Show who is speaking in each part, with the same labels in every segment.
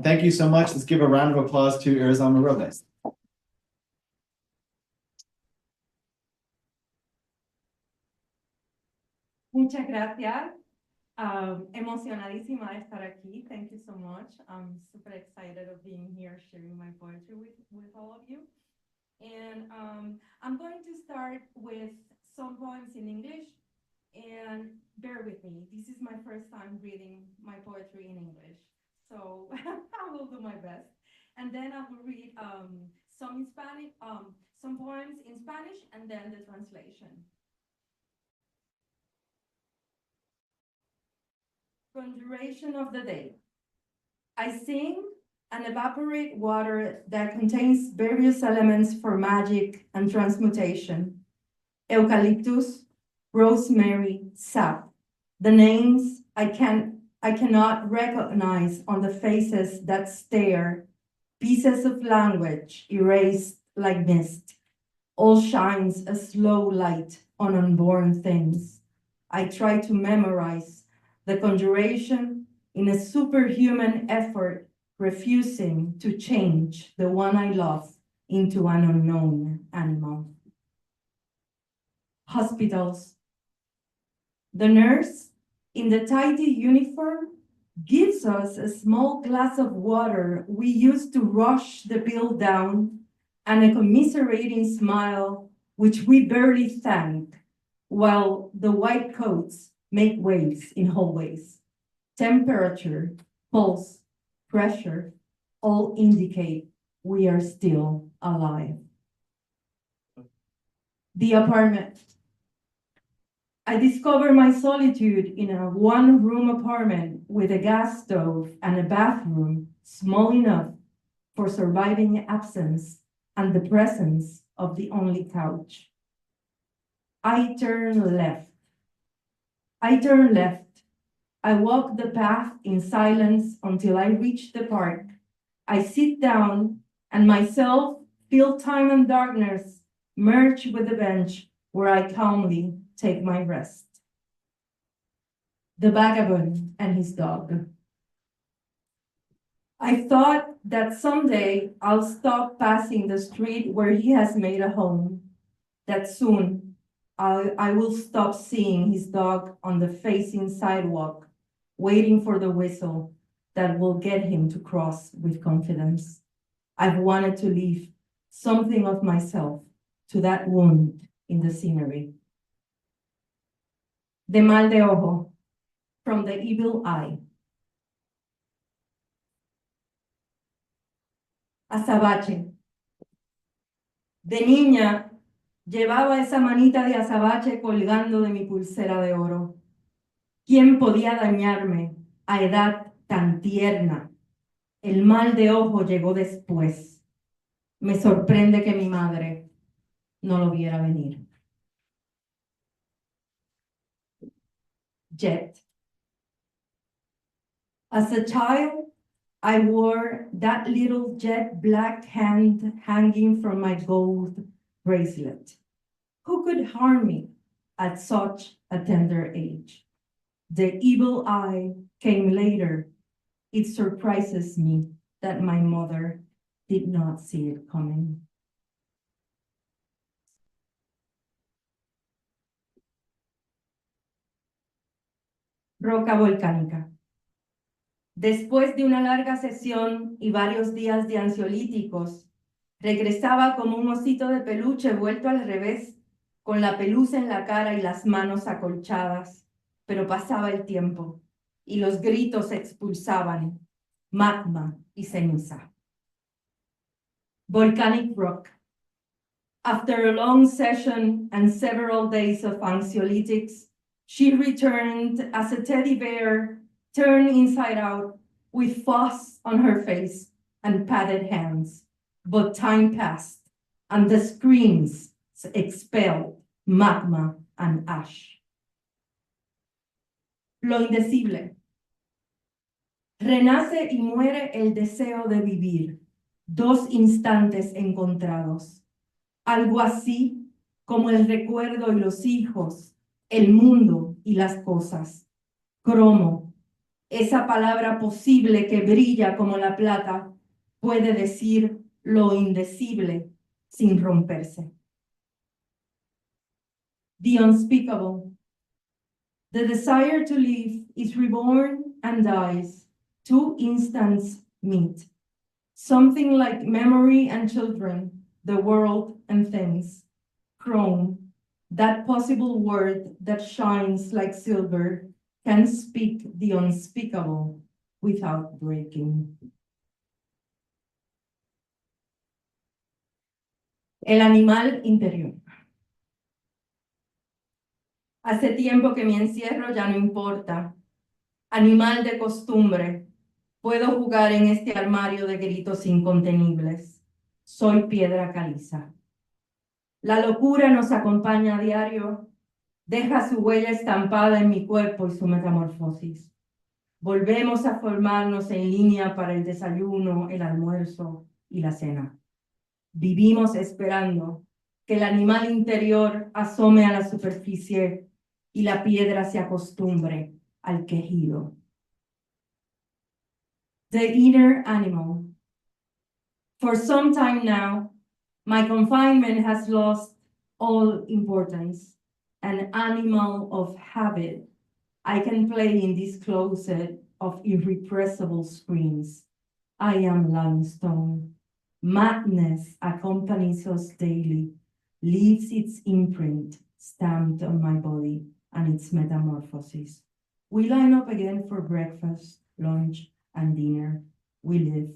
Speaker 1: Thank you so much. Let's give a round of applause to Irizelma Robles.
Speaker 2: Muchas gracias. Emocionadísima de estar aquí. Thank you so much. I'm super excited of being here sharing my poetry with all of you. And I'm going to start with some poems in English. And bear with me, this is my first time reading my poetry in English. So I will do my best. And then I will read some in Spanish, some poems in Spanish, and then the translation. Conjuration of the day. I sing and evaporate water that contains various elements for magic and transmutation. Eucalyptus, rosemary, sap. The names I cannot recognize on the faces that stare. Pieces of language erased like mist. All shines a slow light on unborn things. I try to memorize the conjuration in a superhuman effort, refusing to change the one I love into an unknown animal. Hospitals. The nurse in the tidy uniform gives us a small glass of water we use to rush the bill down, and a commiserating smile which we barely thank, while the white coats make waves in hallways. Temperature, pulse, pressure, all indicate we are still alive. The apartment. I discover my solitude in a one-room apartment with a gas stove and a bathroom small enough for surviving absence and the presence of the only couch. I turn left. I walk the path in silence until I reach the park. I sit down and myself feel time and darkness merge with the bench where I calmly take my rest. The vagabond and his dog. I thought that someday I'll stop passing the street where he has made a home, that soon I will stop seeing his dog on the facing sidewalk, waiting for the whistle that will get him to cross with confidence. I've wanted to leave something of myself to that wound in the scenery. De mal de ojo, from the evil eye. Azabache. De niña, llevaba esa manita de azabache colgando de mi pulsera de oro. ¿Quién podía dañarme a edad tan tierna? El mal de ojo llegó después. Me sorprende que mi madre no lo viera venir. Jet. As a child, I wore that little jet black hand hanging from my gold bracelet. Who could harm me at such a tender age? The evil eye came later. It surprises me that my mother did not see it coming. Roca volcánica. Después de una larga sesión y varios días de ansiolíticos, regresaba como un osito de peluche vuelto al revés, con la pelusa en la cara y las manos acolchadas, pero pasaba el tiempo y los gritos expulsaban magma y ceniza. Volcanic rock. After a long session and several days of anxiolytics, she returned as a teddy bear turned inside out with fuss on her face and padded hands. But time passed and the screams expelled magma and ash. Lo indecible. Renace y muere el deseo de vivir, dos instantes encontrados. Algo así como el recuerdo y los hijos, el mundo y las cosas. Cromo, Esa palabra posible que brilla como la plata puede decir lo indecible sin romperse. The unspeakable. The desire to live is reborn and dies. Two instants meet. Something like memory and children, the world and things. Chrome, that possible word that shines like silver, can speak the unspeakable without breaking. El animal interior. Hace tiempo que mi encierro ya no importa. Animal de costumbre, puedo jugar en este armario de gritos incontenibles. Soy piedra caliza. La locura nos acompaña a diario, deja su huella estampada en mi cuerpo y su metamorfosis. Volvemos a formarnos en línea para el desayuno, el almuerzo y la cena. Vivimos esperando que el animal interior asome a la superficie y la piedra se acostumbre al quejido. The inner animal. For some time now, my confinement has lost all importance. An animal of habit. I can play in this closet of irrepressible screams. I am limestone. Madness accompanies us daily, leaves its imprint stamped on my body and its metamorphosis. We line up again for breakfast, lunch, and dinner. We live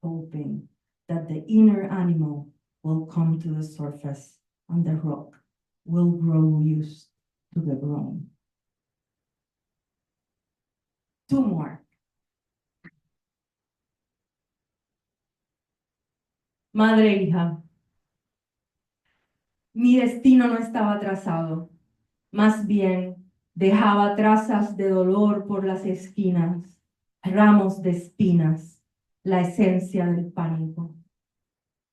Speaker 2: hoping that the inner animal will come to the surface and the rock will grow used to the groan. Two more. Madre e hija. Mi destino no estaba trazado, más bien dejaba trazas de dolor por las esquinas, ramos de espinas, la esencia del pánico.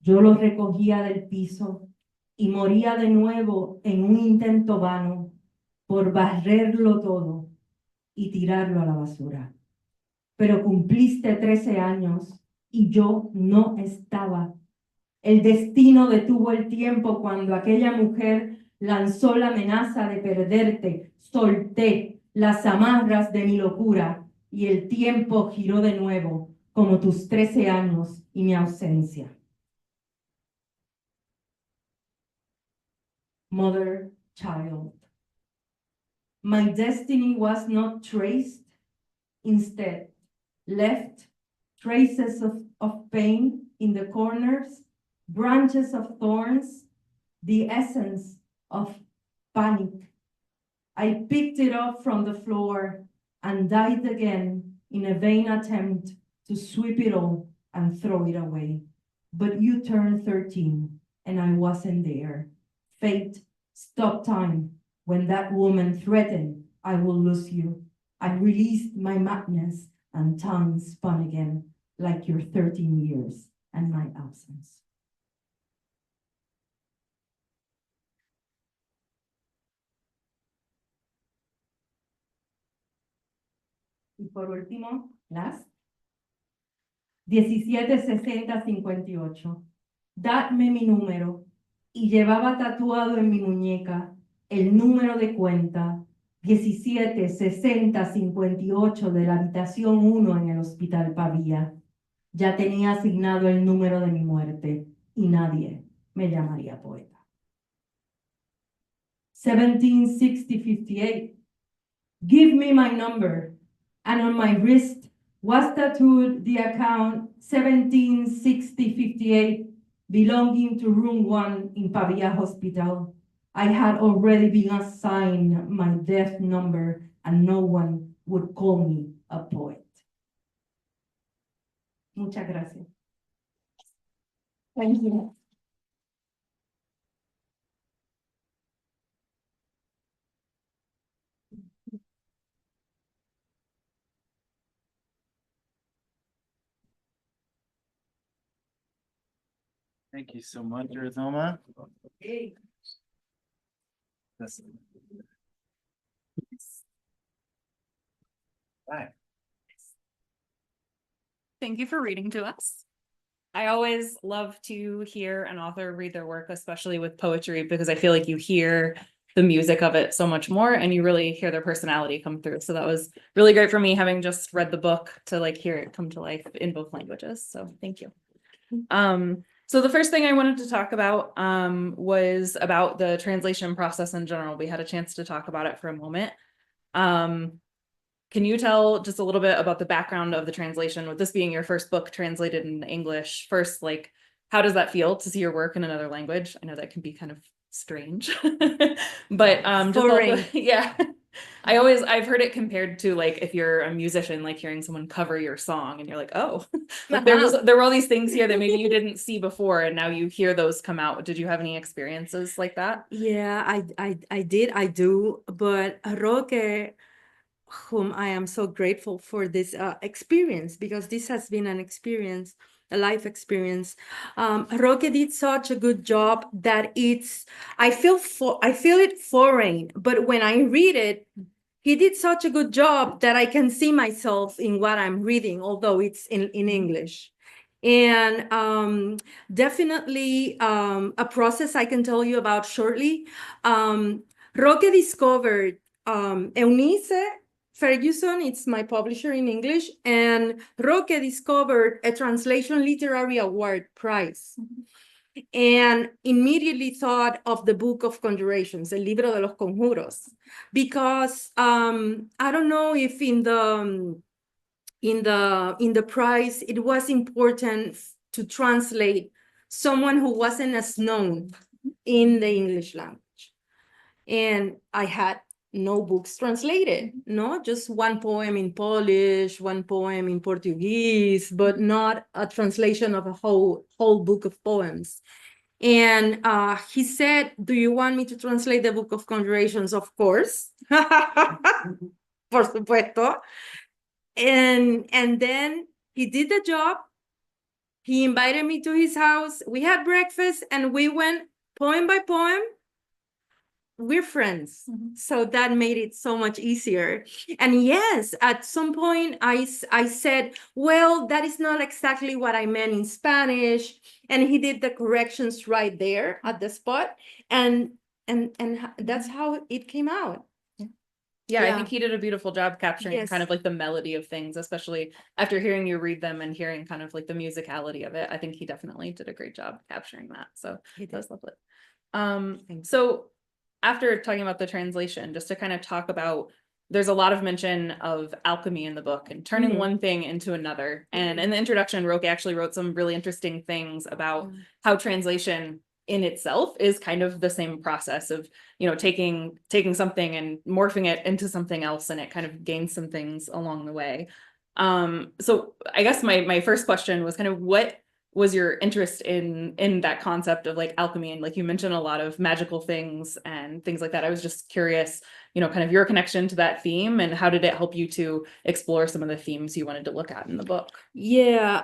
Speaker 2: Yo los recogía del piso y moría de nuevo en un intento vano por barrerlo todo y tirarlo a la basura. Pero cumpliste 13 años y yo no estaba. El destino detuvo el tiempo cuando aquella mujer lanzó la amenaza de perderte. Solté las amarras de mi locura y el tiempo giró de nuevo como tus 13 años y mi ausencia. Mother, child. My destiny was not traced. Instead, left traces of pain in the corners, branches of thorns, the essence of panic. I picked it up from the floor and died again in a vain attempt to sweep it all and throw it away. But you turned 13 and I wasn't there. Fate stopped time when that woman threatened, I will lose you. I released my madness and time spun again like your 13 years and my absence. Y por último, las 176058. Dadme mi número. Y llevaba tatuado en mi muñeca el número de cuenta 176058 de la habitación 1 en el Hospital Pavía. Ya tenía asignado el número de mi muerte y nadie me llamaría poeta. 176058. Give me my number. And on my wrist was tattooed the account 176058 belonging to room 1 in Pavia Hospital. I had already been assigned my death number and no one would call me a poet. Muchas gracias. Thank you.
Speaker 1: Thank you so much, Irizelma.
Speaker 2: Hey.
Speaker 1: Right.
Speaker 3: thank you for reading to us. I always love to hear an author read their work, especially with poetry, because I feel like you hear the music of it so much more and you really hear their personality come through. So that was really great for me, having just read the book, to like hear it come to life in both languages. So thank you. So the first thing I wanted to talk about was about the translation process in general. We had a chance to talk about it for a moment. Can you tell just a little bit about the background of the translation, with this being your first book translated in English? First, like, how does that feel to see your work in another language? I know that can be kind of strange, but yeah. I've heard it compared to, like, if you're a musician, like hearing someone cover your song and you're like, oh, like there were all these things here that maybe you didn't see before and now you hear those come out. Did you have any experiences like that?
Speaker 2: Yeah, I do, but Roque, whom I am so grateful for this experience, because this has been an experience, a life experience. Roque did such a good job that I feel it foreign, but when I read it, he did such a good job that I can see myself in what I'm reading, although it's in English. And definitely a process I can tell you about shortly. Roque discovered Eunice Ferguson, it's my publisher in English, and Roque discovered a Translation Literary Award prize. And immediately thought of the Book of Conjurations, el libro de los conjuros, because I don't know if in the prize it was important to translate someone who wasn't as known in the English language, and I had no books translated, no, just one poem in Polish, one poem in Portuguese, but not a translation of a whole book of poems. And he said, do you want me to translate the Book of Conjurations? Of course. Por supuesto. And then he did the job. He invited me to his house. We had breakfast and we went poem by poem. We're friends. So that made it so much easier. And yes, at some point I said, well, that is not exactly what I meant in Spanish. And he did the corrections right there at the spot. And that's how it came out.
Speaker 3: Yeah, I think he did a beautiful job capturing kind of like the melody of things, especially after hearing you read them and hearing kind of like the musicality of it. I think he definitely did a great job capturing that. So that was lovely. So after talking about the translation, just to kind of talk about, there's a lot of mention of alchemy in the book and turning one thing into another. And in the introduction, Roque actually wrote some really interesting things about how translation in itself is kind of the same process of, you know, taking something and morphing it into something else, and it kind of gains some things along the way. So I guess my first question was kind of, what was your interest in that concept of like alchemy? And like you mentioned a lot of magical things and things like that. I was just curious, you know, kind of your connection to that theme, and how did it help you to explore some of the themes you wanted to look at in the book?
Speaker 2: Yeah,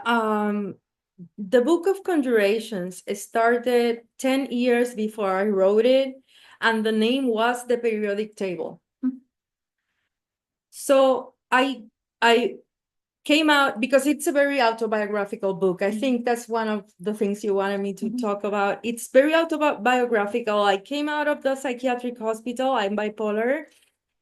Speaker 2: the Book of Conjurations started 10 years before I wrote it, and the name was The Periodic Table. So I came out because it's a very autobiographical book. I think that's one of the things you wanted me to talk about. It's very autobiographical. I came out of the psychiatric hospital. I'm bipolar,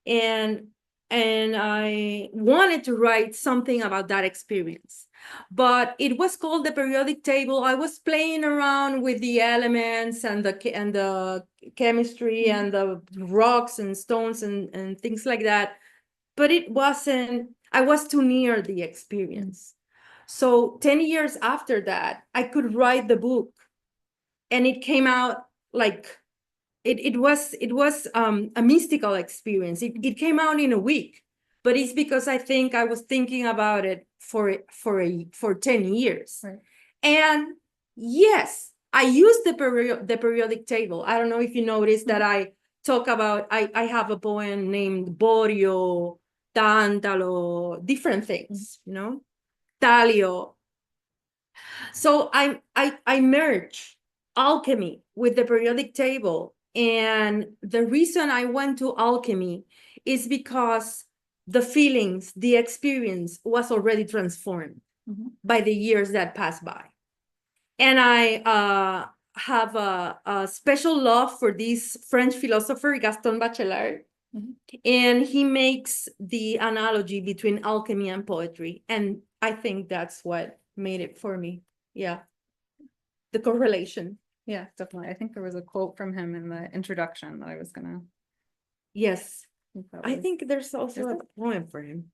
Speaker 2: and I wanted to write something about that experience, but it was called The Periodic Table. I was playing around with the elements and the chemistry and the rocks and stones and things like that, but it wasn't. I was too near the experience. So 10 years after that, I could write the book, and it came out like it was a mystical experience. It came out in a week, but it's because I think I was thinking about it for 10 years. Right. And yes, I used the periodic table. I don't know if you noticed that I talk about, I have a poem named Borio, Tantalo, different things, you know, Talio. So I merge alchemy with the periodic table. And the reason I went to alchemy is because the feelings, the experience was already transformed.
Speaker 4: by the years that pass by. And I have a special love for this French philosopher, Gaston Bachelard. And he makes the analogy between alchemy and poetry. And I think that's what made it for me. Yeah. The correlation.
Speaker 3: Yeah, definitely. I think there was a quote from him in the introduction that I was gonna.
Speaker 4: Yes. I
Speaker 3: was-
Speaker 4: think there's also a poem for him.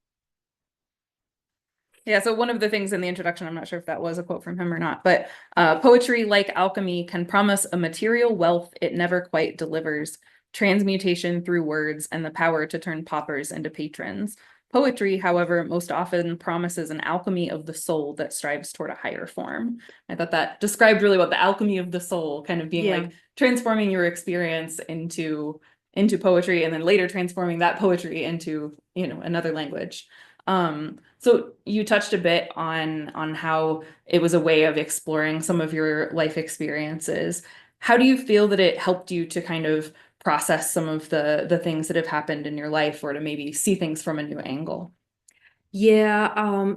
Speaker 3: Yeah, so one of the things in the introduction, I'm not sure if that was a quote from him or not, but poetry, like alchemy, can promise a material wealth it never quite delivers, transmutation through words, and the power to turn paupers into patrons. Poetry, however, most often promises an alchemy of the soul that strives toward a higher form. I thought that described really well the alchemy of the soul, kind of being like transforming your experience into poetry, and then later transforming that poetry into, you know, another language. So you touched a bit on how it was a way of exploring some of your life experiences. How do you feel that it helped you to kind of process some of the things that have happened in your life, or to maybe see things from a new angle?
Speaker 4: Yeah,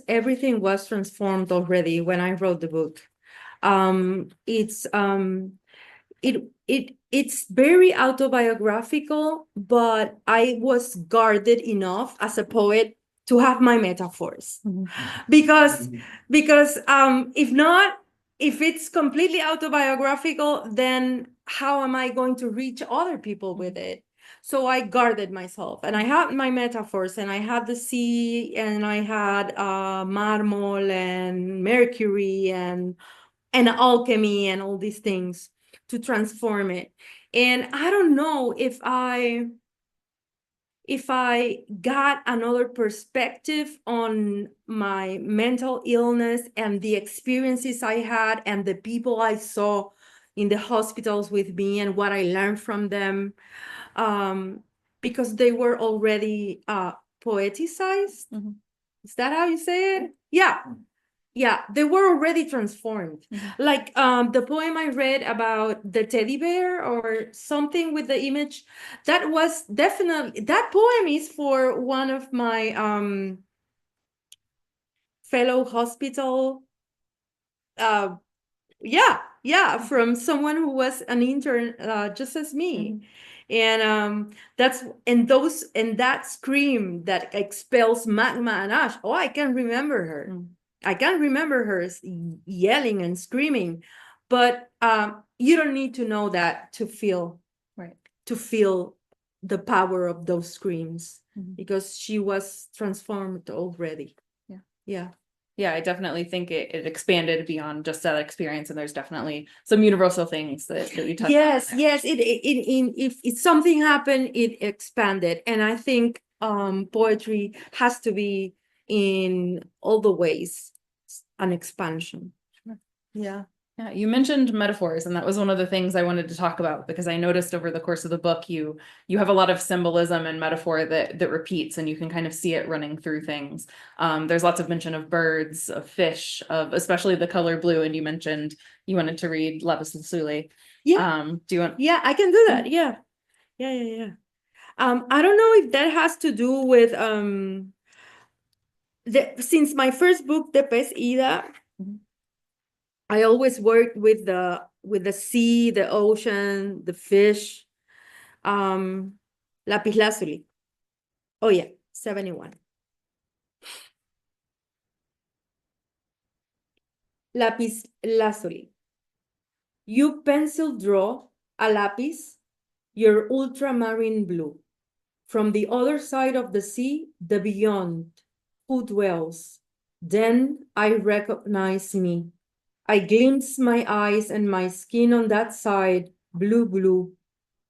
Speaker 4: everything was transformed already when I wrote the book. It's very autobiographical, but I was guarded enough as a poet to have my metaphors. Because if it's completely autobiographical, then how am I going to reach other people with it? So I guarded myself, and I had my metaphors, and I had the sea, and I had marmol and mercury and alchemy and all these things to transform it. And I don't know if I got another perspective on my mental illness and the experiences I had and the people I saw in the hospitals with me and what I learned from them, because they were already poeticized. Is that how you say it? Yeah. Yeah, they were already transformed. Like the poem I read about the teddy bear or something with the image, that was definitely, that poem is for one of my fellow hospital, from someone who was an intern just as me. And that scream that expels magma and ash. Oh, I can remember her. I can remember her yelling and screaming, but you don't need to know that to feel the power of those screams, because she was transformed already.
Speaker 3: Yeah, I definitely think it expanded beyond just that experience, and there's definitely some universal things that you touched on.
Speaker 4: Yes, if something happened, it expanded, and I think poetry has to be in all the ways an expansion. Yeah.
Speaker 3: Yeah, you mentioned metaphors, and that was one of the things I wanted to talk about, because I noticed over the course of the book you have a lot of symbolism and metaphor that repeats, and you can kind of see it running through things. There's lots of mention of birds, of fish, of especially the color blue, and you mentioned you wanted to read lapis lazuli.
Speaker 4: Yeah.
Speaker 3: Do you want?
Speaker 4: Yeah, I can do that. Yeah. I don't know if that has to do with since my first book, The Pez Ida, I always worked with the sea, the ocean, the fish. Lapis lazuli. Oh yeah, 71. Lapis lazuli. You pencil draw a lapis, your ultramarine blue. From the other side of the sea, the beyond, who dwells? Then I recognize me. I glimpse my eyes and my skin on that side, blue,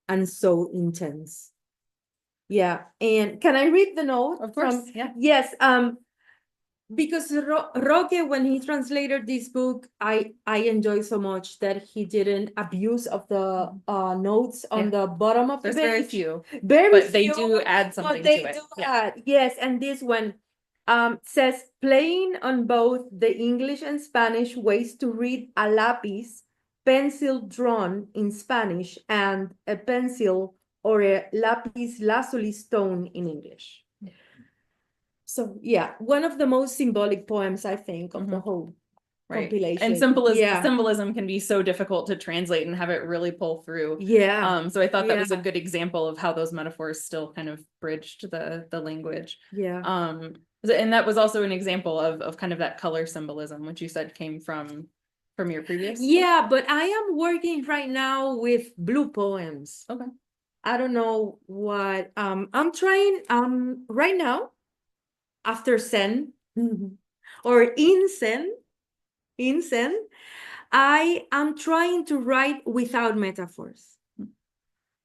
Speaker 4: and so intense. Yeah, and can I read the note?
Speaker 3: Of course, yeah.
Speaker 4: Yes, because Roque, when he translated this book, I enjoy so much that he didn't abuse of the notes on the bottom of the page.
Speaker 3: There's very few,
Speaker 4: but
Speaker 3: they do add something to it.
Speaker 4: Yes, and this one says, playing on both the English and Spanish ways to read a lapis, pencil drawn in Spanish, and a pencil or a lapis lazuli stone in English. So yeah, one of the most symbolic poems, I think, of the whole
Speaker 3: Right.
Speaker 4: compilation.
Speaker 3: And
Speaker 4: Yeah.
Speaker 3: symbolism can be so difficult to translate and have it really pull through.
Speaker 4: Yeah.
Speaker 3: So I thought that was a
Speaker 4: Yeah.
Speaker 3: good example of how those metaphors still kind of bridged the language.
Speaker 4: Yeah.
Speaker 3: And that was also an example of kind of that color symbolism, which you said came from your previous book?
Speaker 4: Yeah, but I am working right now with blue poems.
Speaker 3: Okay.
Speaker 4: I don't know what I'm trying right now after Zen or in Zen, I am trying to write without metaphors.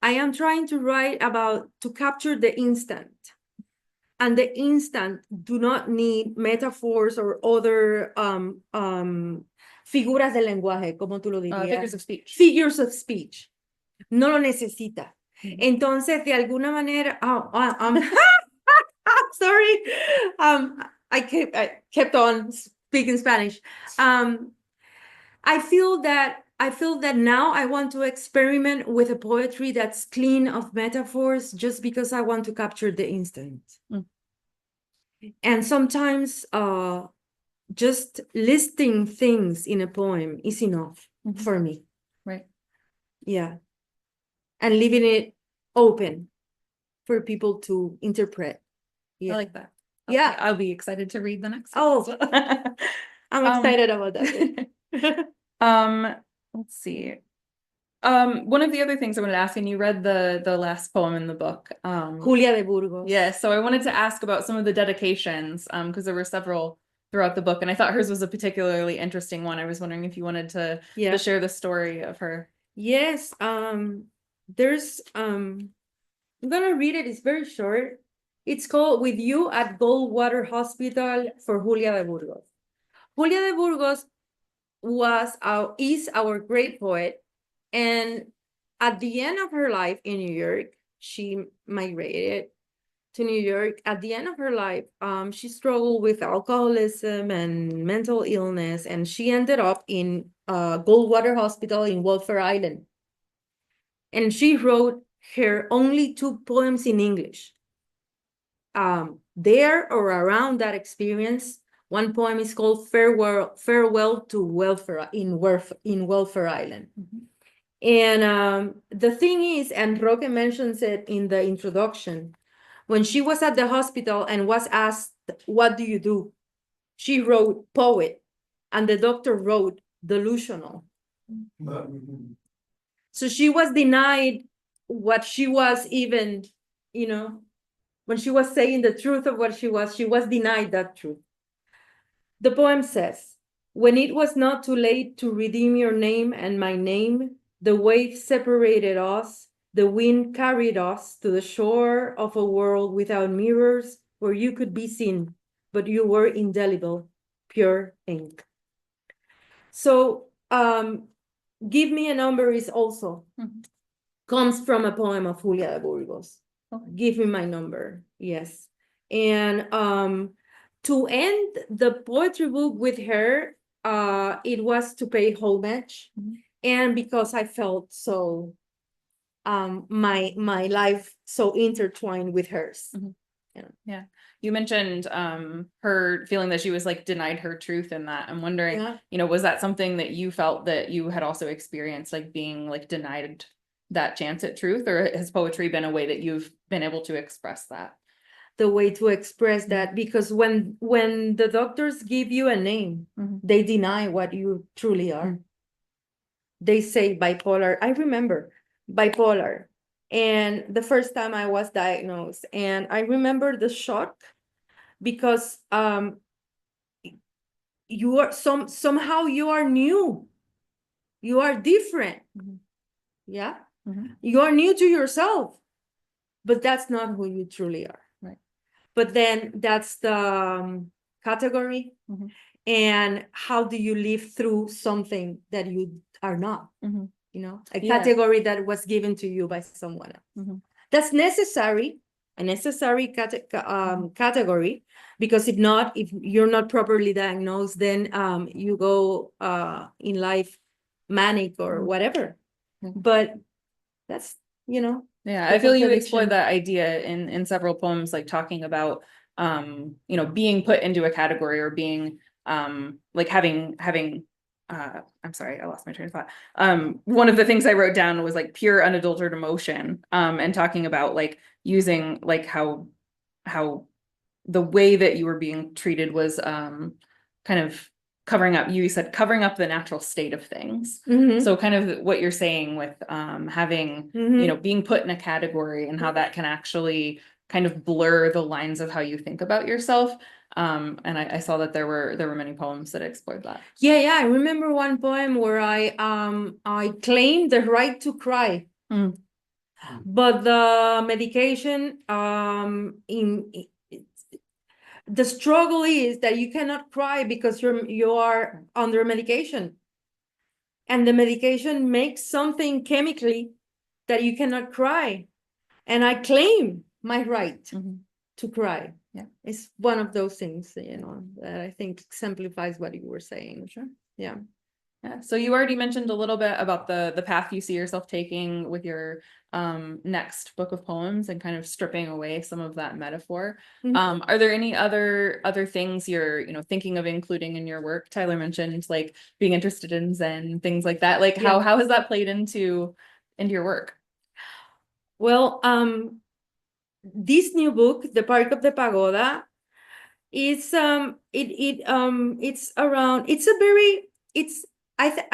Speaker 4: I am trying to write to capture the instant. And the instant do not need metaphors or other figuras de lenguaje, como tú lo dirías.
Speaker 3: Figures of speech.
Speaker 4: Figures of speech. No lo necesita. Entonces, de alguna manera, I'm sorry. I kept on speaking Spanish. I feel that now I want to experiment with a poetry that's clean of metaphors just because I want to capture the instant. And sometimes just listing things in a poem is enough for me.
Speaker 3: Right.
Speaker 4: Yeah. And leaving it open for people to interpret. Yeah.
Speaker 3: I like that.
Speaker 4: Yeah.
Speaker 3: I'll be excited to read the next one.
Speaker 4: Oh, I'm excited about that.
Speaker 3: Let's see. One of the other things I wanted to ask, and you read the last poem in the book.
Speaker 4: Julia de Burgos.
Speaker 3: Yeah, so I wanted to ask about some of the dedications, because there were several throughout the book, and I thought hers was a particularly interesting one. I was wondering if you wanted to share the story of her.
Speaker 4: Yes, there's I'm gonna read it. It's very short. It's called "With You at Goldwater Hospital" for Julia de Burgos. Julia de Burgos is our great poet, and at the end of her life in New York, she migrated to New York. At the end of her life, she struggled with alcoholism and mental illness, and she ended up in Goldwater Hospital in Welfare Island. And she wrote her only 2 poems in English. There or around that experience, one poem is called Farewell to Welfare in Welfare Island. And the thing is, and Roque mentions it in the introduction, when she was at the hospital and was asked, "What do you do?" she wrote poet, and the doctor wrote delusional. So she was denied what she was, even, when she was saying the truth of what she was denied that truth. The poem says, "When it was not too late to redeem your name and my name, the wave separated us, the wind carried us to the shore of a world without mirrors where you could be seen, but you were indelible, pure ink." So, "Give Me a Number" is also comes from a poem of Julia de Burgos. Give me my number, yes. And to end the poetry book with her, it was to pay homage, and because I felt so my life so intertwined with hers.
Speaker 3: Yeah. You mentioned her feeling that she was like denied her truth in that. I'm wondering, was that something that you felt that you had also experienced, like being like denied that chance at truth, or has poetry been a way that you've been able to express that?
Speaker 4: The way to express that, because when the doctors give you a name, they deny what you truly are. They say bipolar. I remember bipolar. And the first time I was diagnosed, and I remember the shock, because you are somehow you are new. You are different. Yeah. You are new to yourself, but that's not who you truly are.
Speaker 3: Right.
Speaker 4: But then that's the category. And how do you live through something that you are not? A category that was given to you by someone else. That's necessary, a necessary category, because if you're not properly diagnosed, then you go in life manic or whatever. But that's,
Speaker 3: Yeah, I feel you explored that idea in several poems, like talking about you know, being put into a category or being like having I'm sorry, I lost my train of thought. One of the things I wrote down was like pure unadulterated emotion, and talking about like using like how the way that you were being treated was kind of covering up, you said covering up the natural state of things. So kind of what you're saying with having, you know, being put in a category and how that can actually kind of blur the lines of how you think about yourself. And I saw that there were many poems that explored that.
Speaker 4: Yeah, I remember one poem where I claimed the right to cry. But the medication the struggle is that you cannot cry because you are under medication. And the medication makes something chemically that you cannot cry. And I claim my right to cry.
Speaker 3: Yeah.
Speaker 4: It's one of those things, you know, that I think exemplifies what you were saying.
Speaker 3: Sure.
Speaker 4: Yeah.
Speaker 3: Yeah. So you already mentioned a little bit about the path you see yourself taking with your next book of poems and kind of stripping away some of that metaphor. Are there any other things you're, you know, thinking of including in your work? Tyler mentioned like being interested in Zen, things like that. Like how has that played into your work?
Speaker 4: Well, this new book, The Park of the Pagoda, is I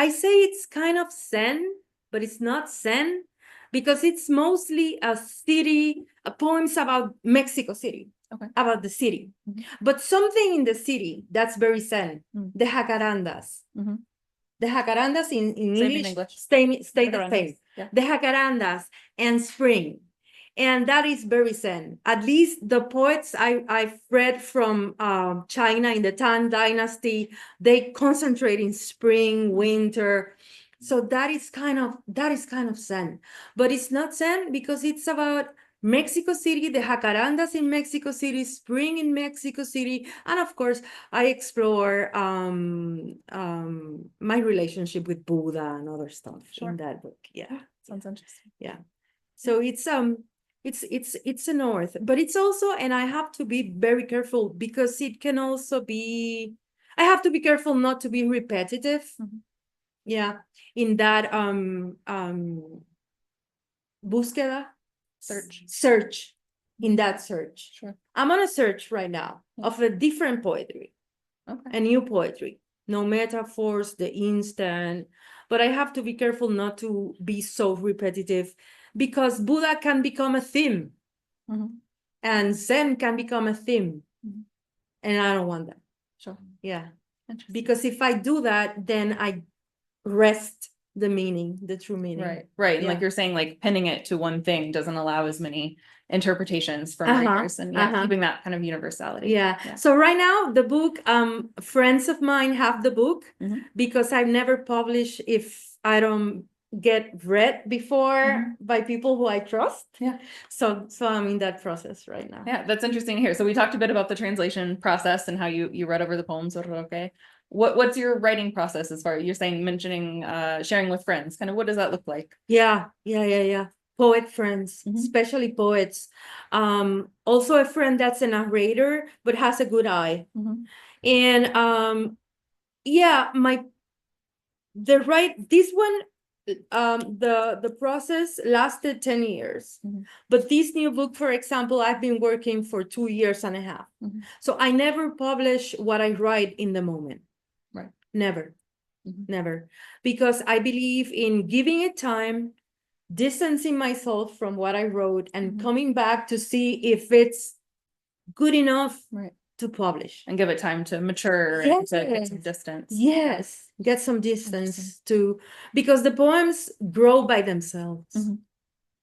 Speaker 4: say it's kind of Zen, but it's not Zen because it's mostly poems about Mexico City, about the city. But something in the city that's very Zen, the jacarandas. The jacarandas in English stay the same.
Speaker 3: Yeah.
Speaker 4: The jacarandas and spring. And that is very Zen. At least the poets I've read from China in the Tang Dynasty, they concentrate in spring, winter. So that is kind of Zen. But it's not Zen because it's about Mexico City, the jacarandas in Mexico City, spring in Mexico City, and of course I explore my relationship with Buddha and other stuff in that book. Yeah,
Speaker 3: sounds interesting.
Speaker 4: Yeah, so it's a north, but it's also, and I have to be very careful because it can also be. I have to be careful not to be repetitive. Yeah, in that búsqueda. Search in that search.
Speaker 3: Sure.
Speaker 4: I'm on a search right now of a different poetry, a new poetry, no metaphors, the instant, but I have to be careful not to be so repetitive because Buddha can become a theme and Zen can become a theme and I don't want that.
Speaker 3: Sure.
Speaker 4: Yeah. Because if I do that, then I rest the meaning, the true meaning.
Speaker 3: Right. And like you're saying, like pinning it to one thing doesn't allow as many interpretations from readers and keeping that kind of universality.
Speaker 4: Yeah. So right now the book, friends of mine have the book because I've never published if I don't get read before by people who I trust.
Speaker 3: Yeah.
Speaker 4: So I'm in that process right now.
Speaker 3: Yeah, that's interesting to hear. So we talked a bit about the translation process and how you read over the poems, Roque. What's your writing process as far as mentioning sharing with friends? Kind of what does that look like?
Speaker 4: Yeah. Poet friends, especially poets. Also a friend that's a narrator but has a good eye. And this one the process lasted 10 years. But this new book, for example, I've been working for 2.5 years. So I never publish what I write in the moment.
Speaker 3: Right.
Speaker 4: Never. Because I believe in giving it time, distancing myself from what I wrote and coming back to see if it's good enough to publish.
Speaker 3: And give it time to mature and to get some distance.
Speaker 4: Yes, get some distance because the poems grow by themselves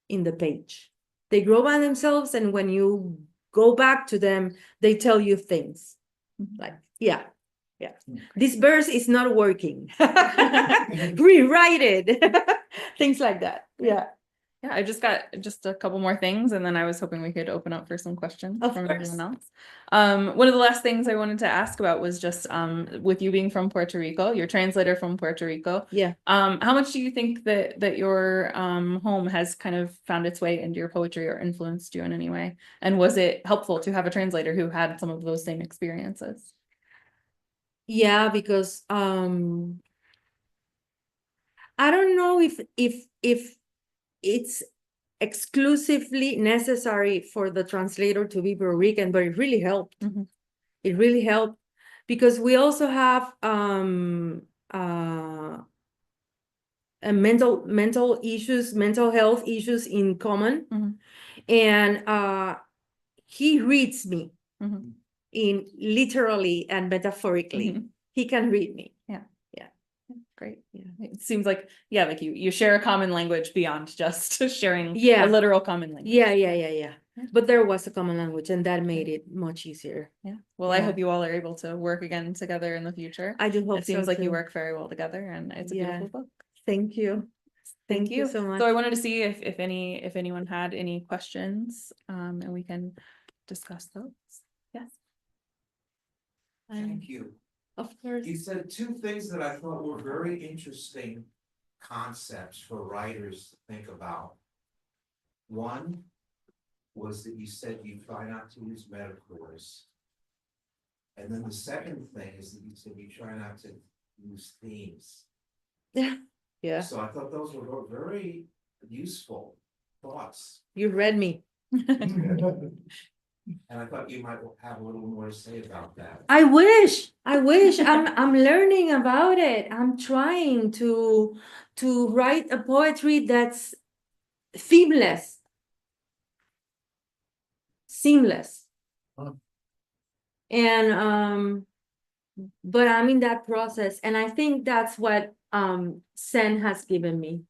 Speaker 4: in the page. They grow by themselves, and when you go back to them, they tell you things. Like, this verse is not working. Rewrite it. Things like that. Yeah.
Speaker 3: Yeah, I just got just a couple more things, and then I was hoping we could open up for some questions
Speaker 4: Of
Speaker 3: from
Speaker 4: course.
Speaker 3: everyone else. One of the last things I wanted to ask about was just with you being from Puerto Rico, your translator from Puerto Rico.
Speaker 4: Yeah.
Speaker 3: How much do you think that your home has kind of found its way into your poetry or influenced you in any way? And was it helpful to have a translator who had some of those same experiences?
Speaker 4: Yeah, because I don't know if it's exclusively necessary for the translator to be Puerto Rican, but it really helped.
Speaker 3: Mhm.
Speaker 4: It really helped because we also have mental issues, mental health issues in common.
Speaker 3: Mhm.
Speaker 4: And he reads me
Speaker 3: Mhm.
Speaker 4: in literally and metaphorically.
Speaker 3: Mhm.
Speaker 4: He can read me.
Speaker 3: Great. Yeah. It seems like, yeah, like you share a common language beyond just sharing
Speaker 4: Yeah.
Speaker 3: a literal common language.
Speaker 4: Yeah.
Speaker 3: Yeah.
Speaker 4: But there was a common language, and that made it much easier.
Speaker 3: Yeah. Well, I
Speaker 4: Yeah.
Speaker 3: hope you all are able to work again together in the future.
Speaker 4: I do hope
Speaker 3: It seems
Speaker 4: so
Speaker 3: like you
Speaker 4: too.
Speaker 3: work very well together, and it's a
Speaker 4: Yeah.
Speaker 3: beautiful book.
Speaker 4: Thank you.
Speaker 3: Thank you
Speaker 4: so much.
Speaker 3: So I wanted to see if anyone had any questions, and we can discuss those. Yes.
Speaker 5: Thank you.
Speaker 4: Of course.
Speaker 5: You said two things that I thought were very interesting concepts for writers to think about. One was that you said you try not to use metaphors. And then the second thing is that you said you try not to use themes.
Speaker 4: Yeah.
Speaker 5: So I thought those were very useful thoughts.
Speaker 4: You read me.
Speaker 5: And I thought you might have a little more to say about that.
Speaker 4: I wish. I'm learning about it. I'm trying to write a poetry that's seamless.
Speaker 5: Huh.
Speaker 4: And but I'm in that process, and I think that's what Zen has given me,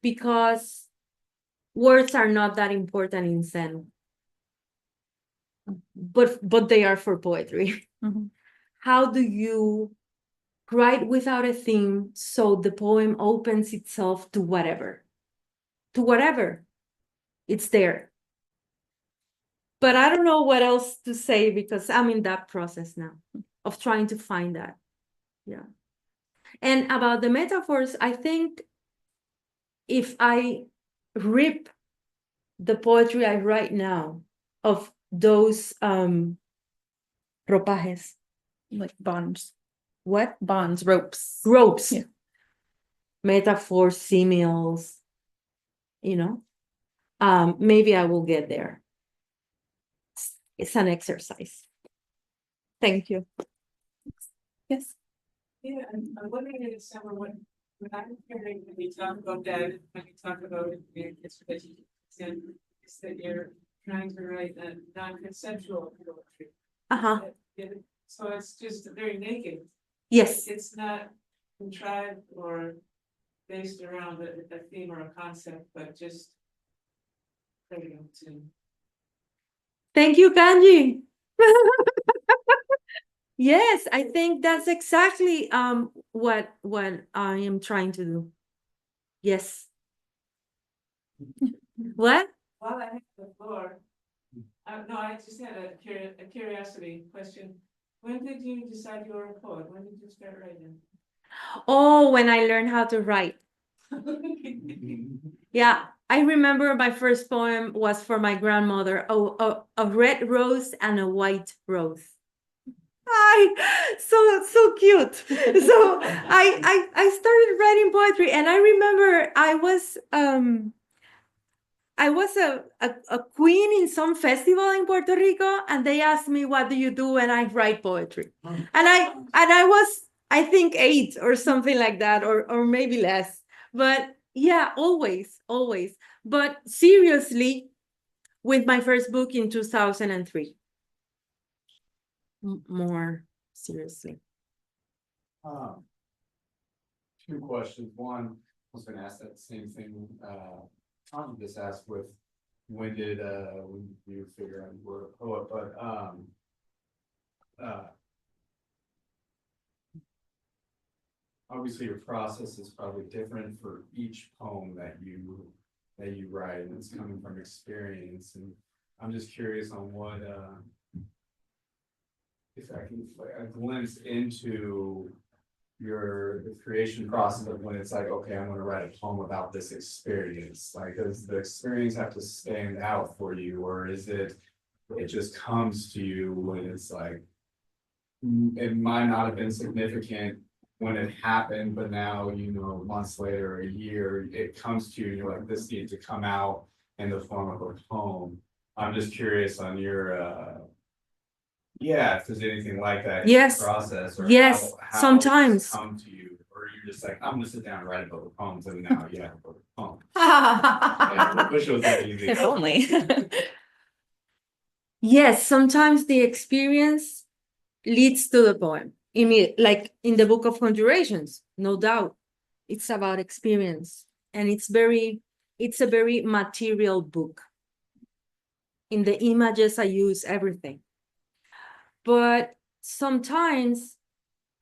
Speaker 4: because words are not that important in Zen, but they are for poetry.
Speaker 3: Mhm.
Speaker 4: How do you write without a theme so the poem opens itself to whatever it's there? But I don't know what else to say, because I'm in that process now of trying to find that. Yeah. And about the metaphors, I think if I rip the poetry I write now of those ropajes,
Speaker 3: Like bonds,
Speaker 4: what?
Speaker 3: ropes.
Speaker 4: Ropes.
Speaker 3: Yeah.
Speaker 4: Metaphors, similes, maybe I will get there. It's an exercise. Thank you.
Speaker 3: Yes.
Speaker 6: Yeah, I'm wondering if it's somewhere when I'm hearing when you talk about that, when you talk about it, it's that you said it's that you're trying to write a non-conceptual poetry.
Speaker 4: Uh-huh.
Speaker 6: So it's just very naked.
Speaker 4: Yes.
Speaker 6: It's not contrived or based around a theme or a concept, but just to.
Speaker 4: Thank you, Kanji. Yes, I think that's exactly what I am trying to do. Yes. What?
Speaker 6: While I have the floor, no, I just had a curiosity question. When did you decide you were a poet? When did you start writing?
Speaker 4: Oh, when I learned how to write. Yeah, I remember my first poem was for my grandmother. Oh, a red rose and a white rose. So cute. So I started writing poetry, and I remember I was a queen in some festival in Puerto Rico, and they asked me, what do you do? And I write poetry. And I was, I think, 8 or something like that, or maybe less. But yeah, always. But seriously, with my first book in 2003. More seriously.
Speaker 7: Two questions. One, I was gonna ask that same thing, Tom just asked with, when did you figure out you were a poet, but, obviously your process is probably different for each poem that you that you write, and it's coming from experience, and I'm just curious on what, if I can, like, a glimpse into the creation process of when it's like, okay, I'm gonna write a poem about this experience. Like, does the experience have to stand out for you, or is it just comes to you when it's like, it might not have been significant when it happened, but now, you know, months later, a year, it comes to you, and you're like, this needs to come out in the form of a poem. I'm just curious on your, yeah, if there's anything like that in the
Speaker 4: Yes.
Speaker 7: process, or
Speaker 4: Yes,
Speaker 7: how
Speaker 4: sometimes.
Speaker 7: it's come to you, or you're just like, I'm gonna sit down and write a book of poems, and now you have a book of poems. Yeah, I wish it was that easy.
Speaker 3: If only.
Speaker 4: Yes, sometimes the experience leads to the poem. Like in the Book of Conjurations, no doubt. It's about experience. And it's a very material book. In the images I use everything. But sometimes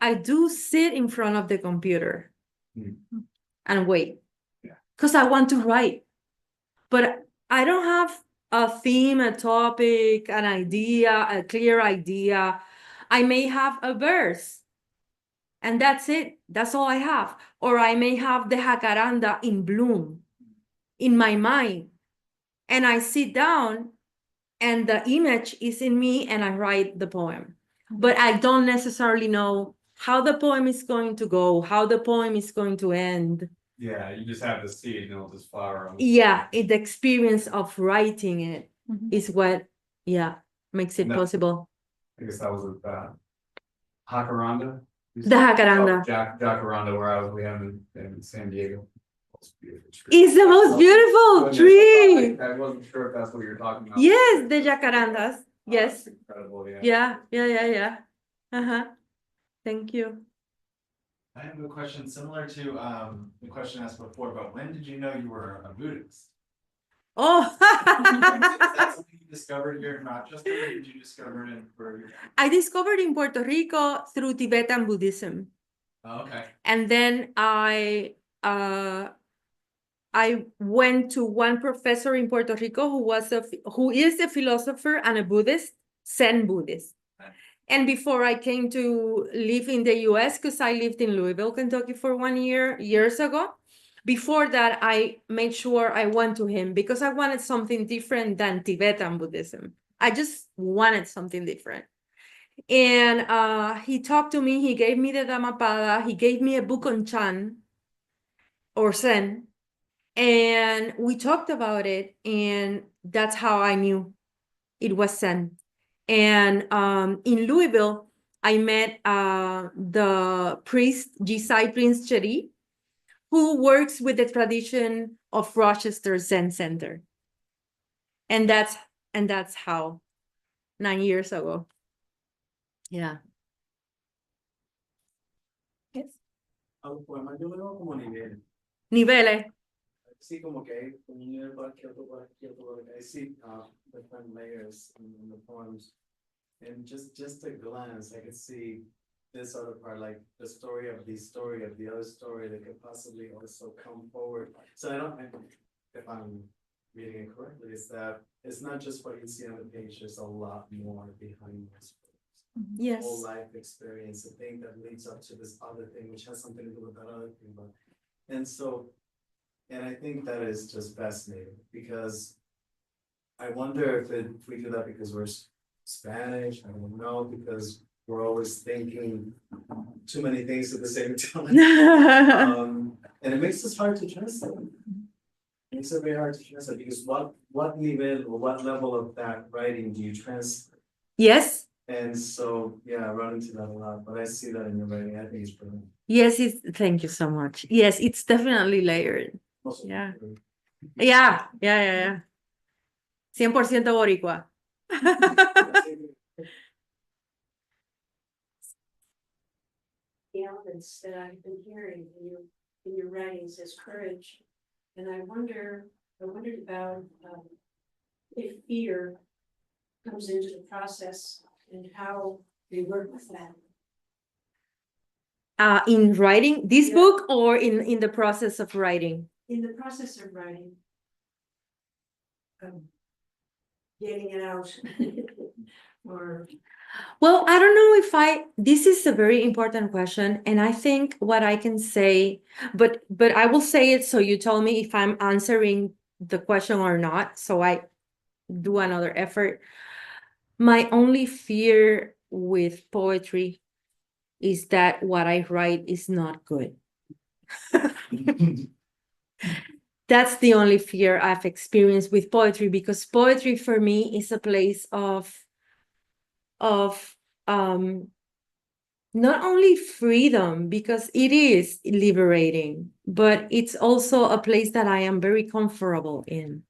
Speaker 4: I do sit in front of the computer and wait. Because I want to write. But I don't have a theme, a topic, an idea, a clear idea. I may have a verse, and that's it. That's all I have. Or I may have the jacaranda in bloom in my mind. And I sit down, and the image is in me, and I write the poem. But I don't necessarily know how the poem is going to go, how the poem is going to end.
Speaker 7: Yeah, you just have the seed, and it'll just flower.
Speaker 4: Yeah, the experience of writing it
Speaker 3: Mhm.
Speaker 4: is what, makes it
Speaker 7: No.
Speaker 4: possible.
Speaker 7: I guess that was with Jacaranda.
Speaker 4: The jacaranda.
Speaker 7: Jacaranda, where we have in San Diego. It's a beautiful tree.
Speaker 4: It's the most beautiful tree.
Speaker 7: I wasn't sure if that's what you're talking about.
Speaker 4: Yes, the jacarandas. Yes.
Speaker 7: That's incredible, yeah.
Speaker 4: Yeah. Uh-huh. Thank you.
Speaker 1: I have a question similar to the question asked before, but when did you know you were a Buddhist?
Speaker 4: Oh.
Speaker 1: Is that something you discovered here in Rochester, or did you discover it in Puerto Rico?
Speaker 4: I discovered in Puerto Rico through Tibetan Buddhism.
Speaker 1: Oh, okay.
Speaker 4: And then I went to one professor in Puerto Rico who is a philosopher and a Buddhist, Zen Buddhist. And before I came to live in the US, because I lived in Louisville, Kentucky for 1 year, years ago. Before that, I made sure I went to him because I wanted something different than Tibetan Buddhism. I just wanted something different. And he talked to me, he gave me the Dhammapada, he gave me a book on Chan or Zen. And we talked about it, and that's how I knew it was Zen. And in Louisville, I met the priest, Jisai Prince Cheri, who works with the tradition of Rochester Zen Center. And that's how 9 years ago. Yeah. Yes.
Speaker 1: Al poema yo lo veo como nivel.
Speaker 4: Niveles.
Speaker 1: Sí, como que hay un nivel por aquí, otro por aquí, otro por aquí. I see different layers in the poems. And just a glance, I could see this other part, like the story of the other story that could possibly also come forward. So I don't, if I'm reading it correctly, is that it's not just what you see on the page, there's a lot more behind this.
Speaker 4: Yes.
Speaker 1: Whole life experience, the thing that leads up to this other thing, which has something to do with that other thing. But, and I think that is just fascinating, because I wonder if we do that because we're Spanish, I don't know, because we're always thinking too many things at the same time. And it makes us hard to translate. It makes it very hard to translate, because what nivel or what level of that writing do you translate?
Speaker 4: Yes.
Speaker 1: And so, yeah, I run into that a lot, but I see that in your writing. I think it's brilliant.
Speaker 4: Yes, thank you so much. Yes, it's definitely layered.
Speaker 1: Also,
Speaker 4: Yeah. Yeah. 100% boricua.
Speaker 8: The elements that I've been hearing in your writings is courage. And I wondered about if fear comes into the process and how they work with that.
Speaker 4: In writing this
Speaker 8: Yeah.
Speaker 4: book, or in the process of writing?
Speaker 8: In the process of writing. getting it out. Or,
Speaker 4: Well, I don't know if this is a very important question, and I think what I can say, but I will say it so you tell me if I'm answering the question or not, so I do another effort. My only fear with poetry is that what I write is not good. That's the only fear I've experienced with poetry, because poetry for me is a place of not only freedom, because it is liberating, but it's also a place that I am very comfortable in.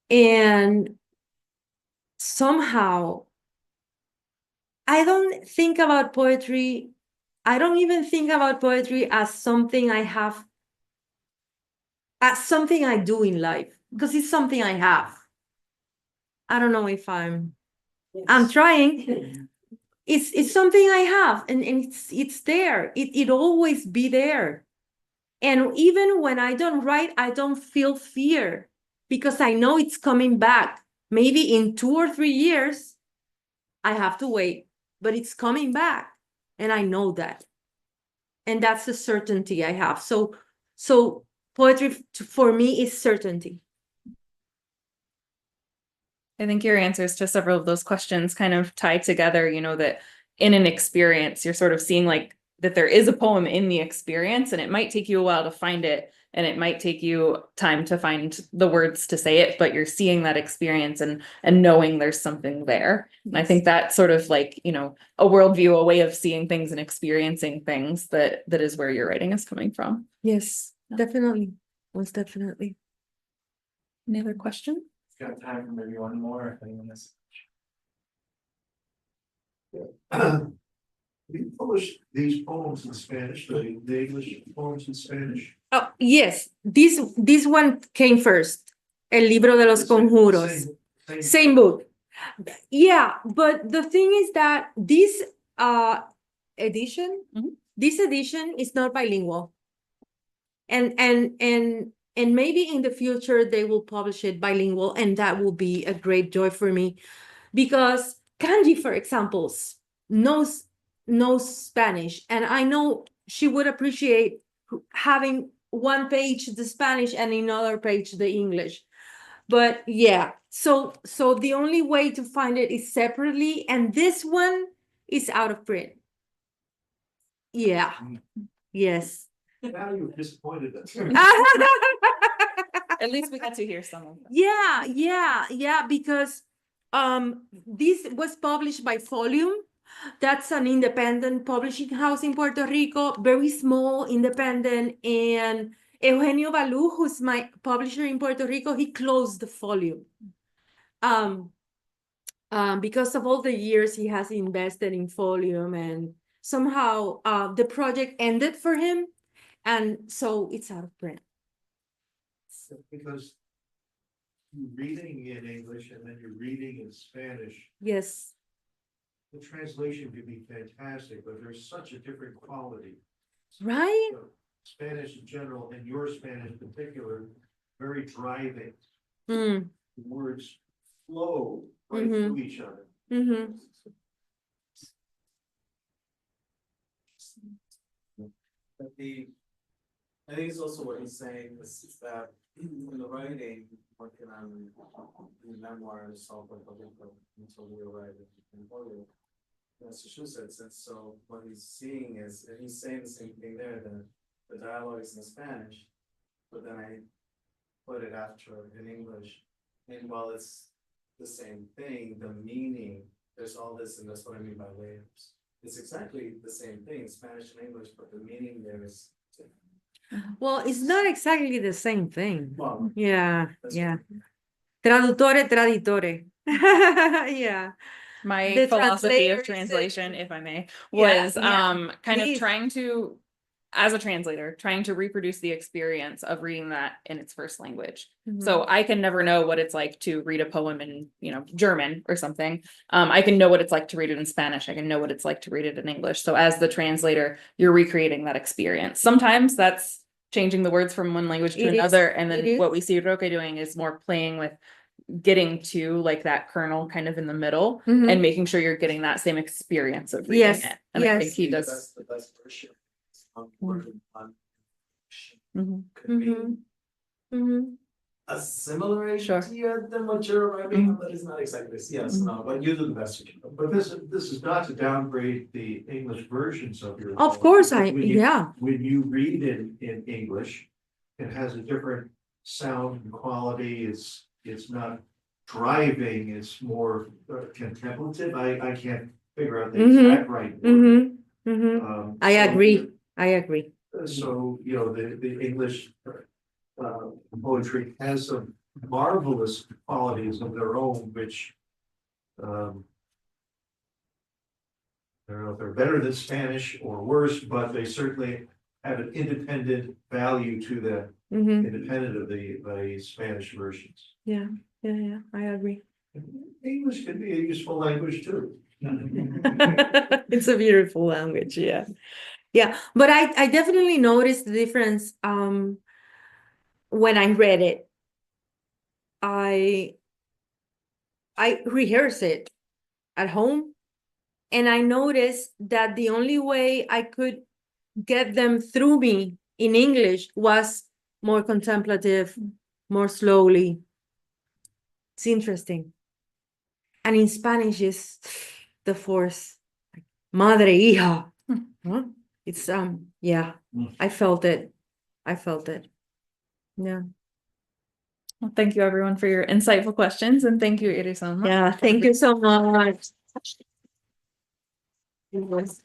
Speaker 4: And somehow I don't think about poetry. I don't even think about poetry as something I have, as something I do in life, because it's something I have. I don't know if I'm trying. It's something I have, and it's there. It always be there. And even when I don't write, I don't feel fear, because I know it's coming back. Maybe in 2 or 3 years, I have to wait, but it's coming back. And I know that. And that's the certainty I have. So poetry for me is certainty.
Speaker 3: I think your answers to several of those questions kind of tie together, you know, that in an experience, you're sort of seeing like that there is a poem in the experience, and it might take you a while to find it, and it might take you time to find the words to say it, but you're seeing that experience and knowing there's something there. And I think that's sort of like, you know, a worldview, a way of seeing things and experiencing things that is where your writing is coming from.
Speaker 4: Yes, definitely. Most definitely.
Speaker 3: Any other question?
Speaker 1: Got time for maybe one more, if anyone has.
Speaker 9: You published these poems in Spanish, the English poems in Spanish.
Speaker 4: Oh, yes. This one came first. El libro de los conjuros. Same book. Yeah, but the thing is that this edition, this edition is not bilingual. And maybe in the future they will publish it bilingual, and that will be a great joy for me, because Kanji, for example, knows Spanish, and I know she would appreciate having one page the Spanish and another page the English. But yeah, so the only way to find it is separately, and this one is out of print. Yeah. Yes.
Speaker 9: Now you've disappointed us.
Speaker 3: At least we got to hear some of them.
Speaker 4: Yeah, because this was published by Folium. That's an independent publishing house in Puerto Rico, very small, independent. And Eugenio Balú, who's my publisher in Puerto Rico, he closed the Folium. Because of all the years he has invested in Folium, and somehow the project ended for him, and so it's out of print.
Speaker 9: Because you're reading in English and then you're reading in Spanish.
Speaker 4: Yes.
Speaker 9: The translation could be fantastic, but there's such a different quality.
Speaker 4: Right?
Speaker 9: So, Spanish in general, and your Spanish in particular, very driving.
Speaker 4: Mm.
Speaker 9: The words flow right through each other.
Speaker 1: But I think it's also what he's saying is that in the writing, working on the memoirs of Puerto Rico until we arrived in Puerto Massachusetts, and so what he's seeing is, and he's saying the same thing there, the dialogue is in Spanish, but then I put it after in English, and while it's the same thing, the meaning, there's all this, and that's what I mean by layers. It's exactly the same thing, Spanish and English, but the meaning there is different.
Speaker 4: Well, it's not exactly the same thing.
Speaker 1: Well,
Speaker 4: Yeah.
Speaker 1: what-
Speaker 4: Traduttore, traditore. Yeah.
Speaker 3: My
Speaker 4: The
Speaker 3: philosophy of
Speaker 4: translators,
Speaker 3: translation, if I may,
Speaker 4: Yeah,
Speaker 3: was
Speaker 4: yeah,
Speaker 3: kind
Speaker 4: please.
Speaker 3: of trying to, as a translator, trying to reproduce the experience of reading that in its first language. So I can never know what it's like to read a poem in, you know, German or something. I can know what it's like to read it in Spanish. I can know what it's like to read it in English. So as the translator, you're recreating that experience. Sometimes that's changing the words from one language to
Speaker 4: It is,
Speaker 3: another. And
Speaker 4: it
Speaker 3: then what
Speaker 4: is.
Speaker 3: we see Roque doing is more playing with getting to like that kernel kind of in the middle
Speaker 4: Mhm.
Speaker 3: and making sure you're getting that same experience of reading
Speaker 4: Yes,
Speaker 3: it. And I think
Speaker 4: yes.
Speaker 3: he
Speaker 1: The
Speaker 3: does.
Speaker 1: best version. Word on
Speaker 3: Mhm.
Speaker 1: could be
Speaker 4: Mhm. Mhm.
Speaker 1: a similar
Speaker 3: Sure.
Speaker 1: idea than what you're writing, but it's not exactly this. Yes, no, but you do the best you can.
Speaker 9: But this is not to downgrade the English versions of your.
Speaker 4: Of
Speaker 9: poems,
Speaker 4: course,
Speaker 9: but
Speaker 4: yeah.
Speaker 9: when you read in English, it has a different sound and quality, it's not driving, it's more contemplative, I can't figure out the exact right word.
Speaker 4: Mm-hmm. Mm-hmm. I
Speaker 9: So-
Speaker 4: agree. I agree.
Speaker 9: So, you know, the English poetry has some marvelous qualities of their own, which I don't know if they're better than Spanish or worse, but they certainly have an independent value to them,
Speaker 4: Mm-hmm.
Speaker 9: independent of the Spanish versions.
Speaker 4: Yeah, I agree.
Speaker 9: English can be a useful language too.
Speaker 4: It's a beautiful language, yeah. Yeah, but I definitely noticed the difference when I read it. I rehearse it at home, and I noticed that the only way I could get them through me in English was more contemplative, more slowly. It's interesting. And in Spanish is the force, like, madre, hija. Huh? It's yeah, I felt it. Yeah.
Speaker 3: Well, thank you everyone for your insightful questions, and thank you, Irizelma.
Speaker 4: Yeah, thank you so much. It was